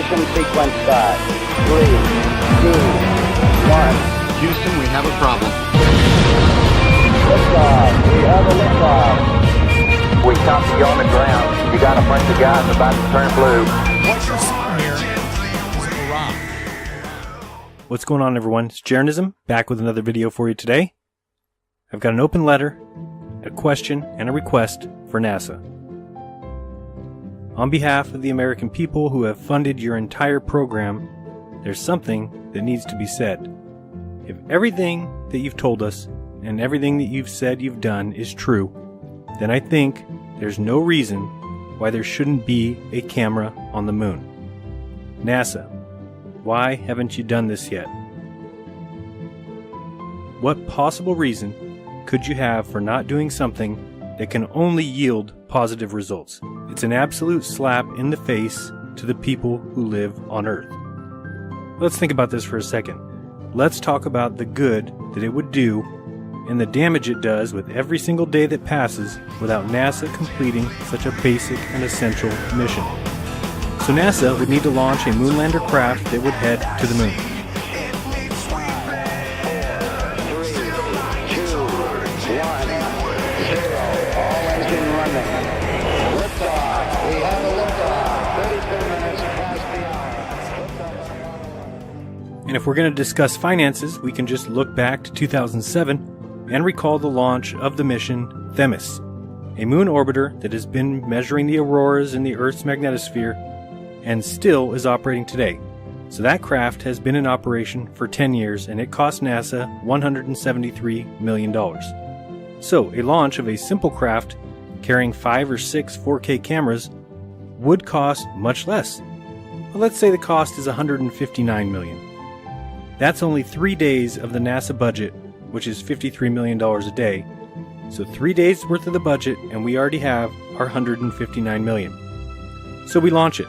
Ignition sequence start. 3, 2, 1. Houston, we have a problem. Liftoff. We have a liftoff. We copy you on the ground. You got a bunch of guys about to turn blue. What you're seeing here is a barrage. What's going on, everyone? It's Jeranism, back with another video for you today. I've got an open letter, a question, and a request for NASA. On behalf of the American people who have funded your entire program, there's something that needs to be said. If everything that you've told us and everything that you've said you've done is true, then I think there's no reason why there shouldn't be a camera on the moon. NASA, why haven't you done this yet? What possible reason could you have for not doing something that can only yield positive results? It's an absolute slap in the face to the people who live on Earth. Let's think about this for a second. Let's talk about the good that it would do and the damage it does with every single day that passes without NASA completing such a basic and essential mission. So NASA would need to launch a moonlander craft that would head to the moon. 3, 2, 1, 0. All engine running. Liftoff. We have a liftoff. 32 minutes past the hour. And if we're going to discuss finances, we can just look back to 2007 and recall the launch of the mission Themis, a moon orbiter that has been measuring the auroras in the Earth's magnetosphere and still is operating today. So that craft has been in operation for 10 years and it cost NASA $173 million. So a launch of a simple craft carrying 5 or 6 4K cameras would cost much less. Well, let's say the cost is $159 million. That's only 3 days of the NASA budget, which is $53 million a day. So 3 days worth of the budget and we already have our $159 million. So we launch it.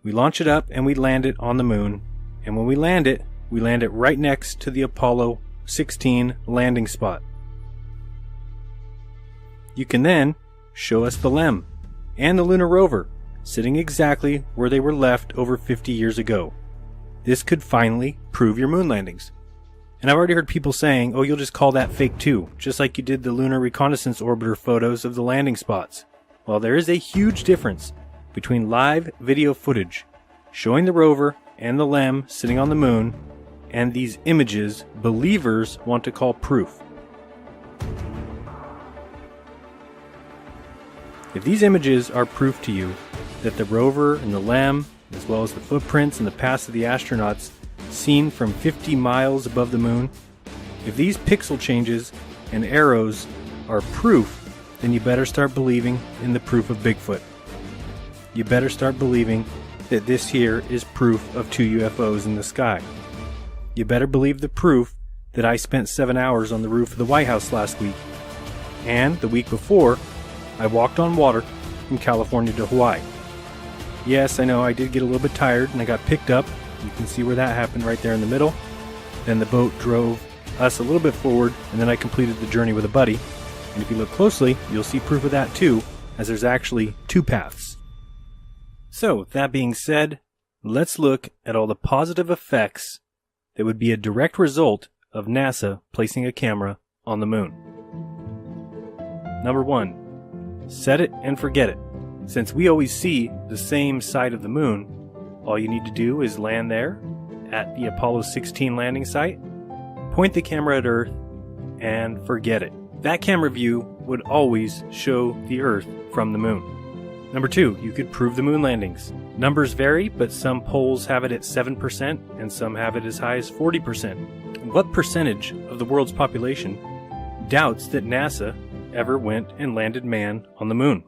We launch it up and we land it on the moon. And when we land it right next to the Apollo 16 landing spot. You can then show us the LEM and the lunar rover sitting exactly where they were left over 50 years ago. This could finally prove your moon landings. And I've already heard people saying, oh, you'll just call that fake too, just like you did the Lunar Reconnaissance Orbiter photos of the landing spots. Well, there is a huge difference between live video footage showing the rover and the LEM sitting on the moon and these images believers want to call proof. If these images are proof to you that the rover and the LEM, as well as the footprints and the past of the astronauts seen from 50 miles above the moon, if these pixel changes and arrows are proof, then you better start believing in the proof of Bigfoot. You better start believing that this here is proof of 2 UFOs in the sky. You better believe the proof that I spent 7 hours on the roof of the White House last week. And the week before, I walked on water from California to Hawaii. Yes, I know I did get a little bit tired and I got picked up. You can see where that happened right there in the middle. Then the boat drove us a little bit forward and then I completed the journey with a buddy. And if you look closely, you'll see proof of that too, as there's actually 2 paths. So, that being said, let's look at all the positive effects that would be a direct result of NASA placing a camera on the moon. Number 1, set it and forget it. Since we always see the same side of the moon, all you need to do is land there at the Apollo 16 landing site, point the camera at Earth, and forget it. That camera view would always show the Earth from the moon. Number 2, you could prove the moon landings. Numbers vary, but some polls have it at 7% and some have it as high as 40%. What percentage of the world's population doubts that NASA ever went and landed man on the moon?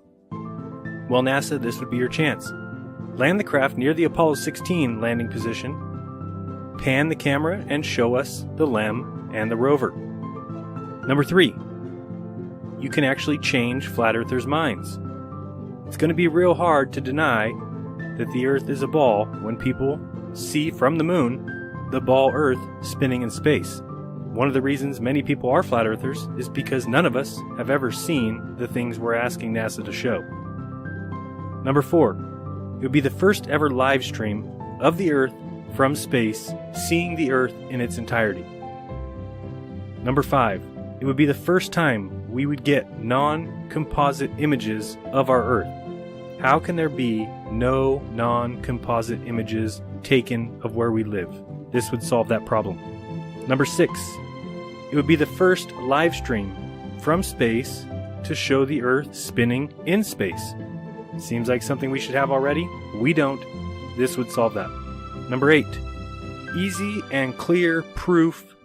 Well, NASA, this would be your chance. Land the craft near the Apollo 16 landing position, pan the camera, and show us the LEM and the rover. Number 3, you can actually change flat earthers' minds. It's going to be real hard to deny that the Earth is a ball when people see from the moon the ball Earth spinning in space. One of the reasons many people are flat earthers is because none of us have ever seen the things we're asking NASA to show. Number 4, It would be the first ever live stream of the Earth from space, seeing the Earth in its entirety. Number 5. It would be the first time we would get non-composite images of our Earth. How can there be no non-composite images taken of where we live? This would solve that problem. Number 6. It would be the first live stream from space to show the Earth spinning in space. Seems like something we should have already. We don't. This would solve that. Number 8. Easy and clear proof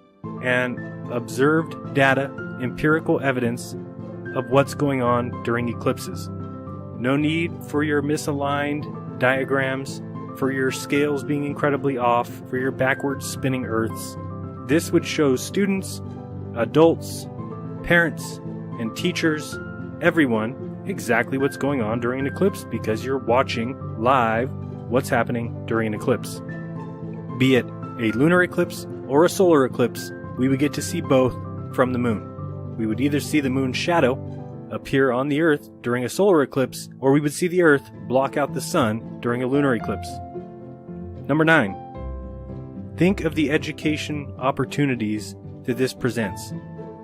and observed data, empirical evidence of what's going on during eclipses. No need for your misaligned diagrams, for your scales being incredibly off, for your backwards spinning Earths. This would show students, adults, parents, and teachers, everyone, exactly what's going on during an eclipse because you're watching live what's happening during an eclipse. Be it a lunar eclipse or a solar eclipse, we would get to see both from the moon. We would either see the moon's shadow appear on the Earth during a solar eclipse, or we would see the Earth block out the sun during a lunar eclipse. Number 9. Think of the education opportunities that this presents.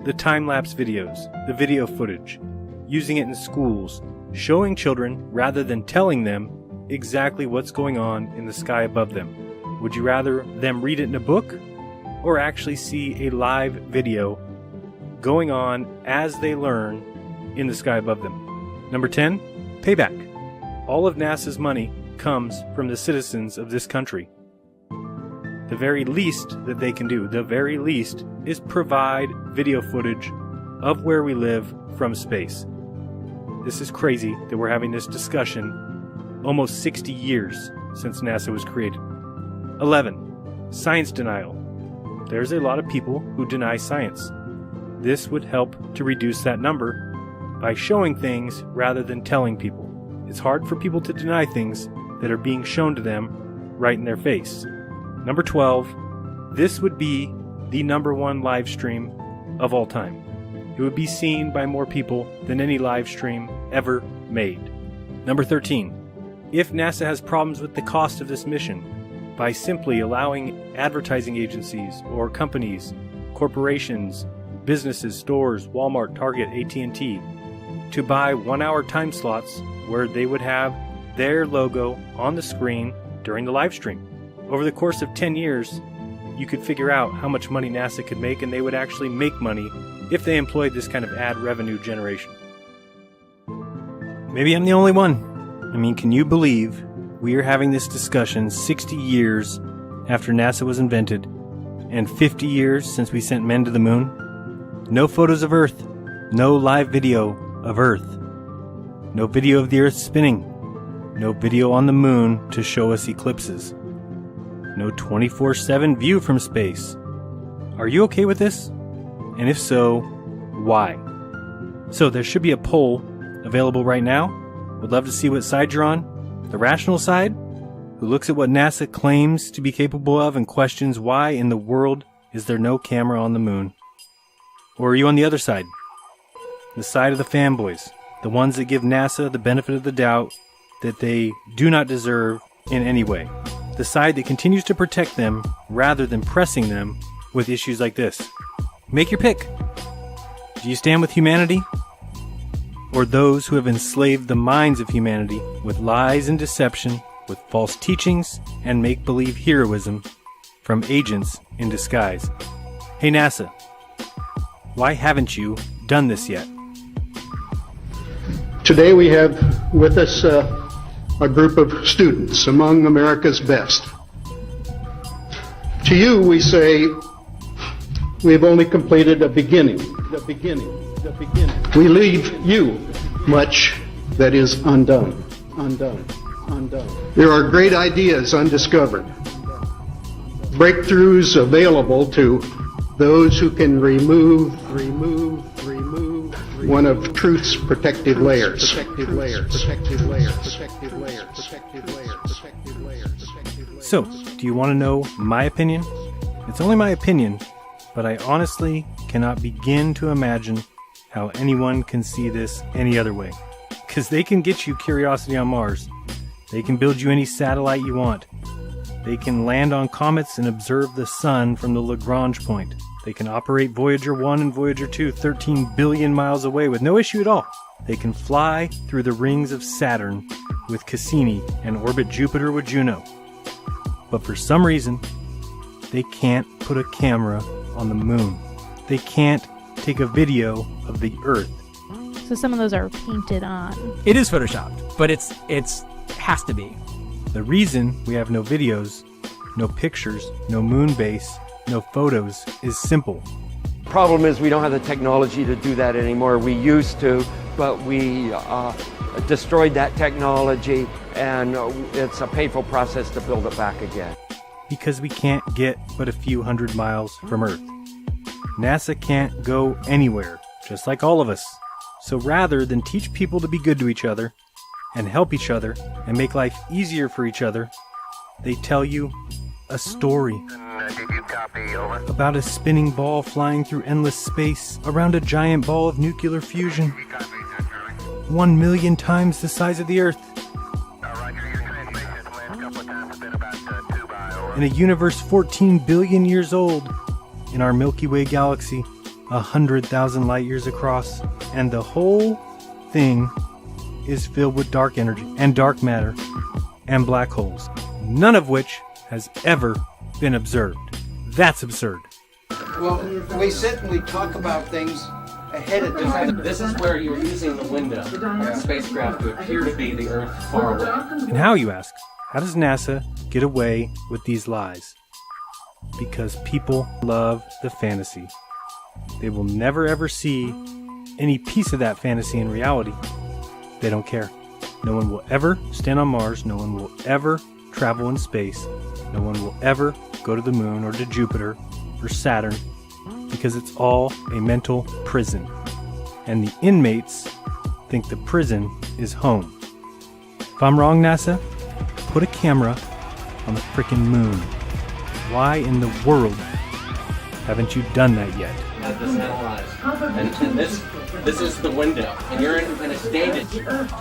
The time-lapse videos, the video footage, using it in schools, showing children rather than telling them exactly what's going on in the sky above them. Would you rather them read it in a book or actually see a live video going on as they learn in the sky above them? Number 10, payback. All of NASA's money comes from the citizens of this country. The very least that they can do, the very least, is provide video footage of where we live from space. This is crazy that we're having this discussion almost 60 years since NASA was created. 11. Science denial. There's a lot of people who deny science. This would help to reduce that number by showing things rather than telling people. It's hard for people to deny things that are being shown to them right in their face. Number 12. This would be the number 1 live stream of all time. It would be seen by more people than any live stream ever made. Number 13. If NASA has problems with the cost of this mission, by simply allowing advertising agencies or companies, corporations, businesses, stores, Walmart, Target, AT&T, to buy 1-hour time slots where they would have their logo on the screen during the live stream. Over the course of 10 years, you could figure out how much money NASA could make, and they would actually make money if they employed this kind of ad revenue generation. Maybe I'm the only one. I mean, can you believe we are having this discussion 60 years after NASA was invented and 50 years since we sent men to the moon? No photos of Earth, no live video of Earth, no video of the Earth spinning, no video on the moon to show us eclipses, no 24/7 view from space. Are you okay with this? And if so, why? So there should be a poll available right now. Would love to see what side you're on. The rational side, who looks at what NASA claims to be capable of and questions why in the world is there no camera on the moon? Or are you on the other side? The side of the fanboys, the ones that give NASA the benefit of the doubt that they do not deserve in any way. The side that continues to protect them rather than pressing them with issues like this. Make your pick. Do you stand with humanity? Or those who have enslaved the minds of humanity with lies and deception, with false teachings and make-believe heroism from agents in disguise? Hey NASA, why haven't you done this yet? Today we have with us a group of students among America's best. To you we say, we've only completed a beginning. The beginning. We leave you much that is undone. There are great ideas undiscovered. Breakthroughs available to those who can remove one of truth's protective layers. So, do you want to know my opinion? It's only my opinion, but I honestly cannot begin to imagine how anyone can see this any other way. Because they can get you Curiosity on Mars, They can build you any satellite you want. They can land on comets and observe the sun from the Lagrange point. They can operate Voyager 1 and Voyager 2 13 billion miles away with no issue at all. They can fly through the rings of Saturn with Cassini and orbit Jupiter with Juno. But for some reason, they can't put a camera on the moon. They can't take a video of the Earth. So some of those are painted on. It is photoshopped, but it's has to be. The reason we have no videos, no pictures, no moon base, no photos is simple. Problem is we don't have the technology to do that anymore. We used to, but we destroyed that technology, and it's a painful process to build it back again. Because we can't get but a few hundred miles from Earth. NASA can't go anywhere, just like all of us. So rather than teach people to be good to each other, and help each other, and make life easier for each other, they tell you a story about a spinning ball flying through endless space around a giant ball of nuclear fusion, 1 million times the size of the Earth. In a universe 14 billion years old, in our Milky Way galaxy, 100,000 light years across, and the whole thing is filled with dark energy and dark matter and black holes, none of which has ever been observed. That's absurd. Well, we sit and we talk about things ahead of time. This is where you're using the window of the spacecraft to appear to be the Earth far away. And how, you ask? How does NASA get away with these lies? Because people love the fantasy. They will never ever see any piece of that fantasy in reality. They don't care. No one will ever stand on Mars. No one will ever travel in space. No one will ever go to the moon or to Jupiter or Saturn, because it's all a mental prison. And the inmates think the prison is home. If I'm wrong, NASA, put a camera on the frickin' moon. Why in the world haven't you done that yet? Have this analyzed. And this is the window. And you're in a stage.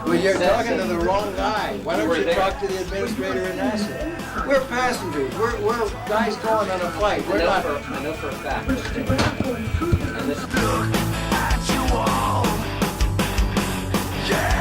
Well, you're talking to the wrong guy. Why don't you talk to the administrator at NASA? We're passengers. We're guys going on a flight. We're not. I know for a fact. And this. Look at you all. Yeah.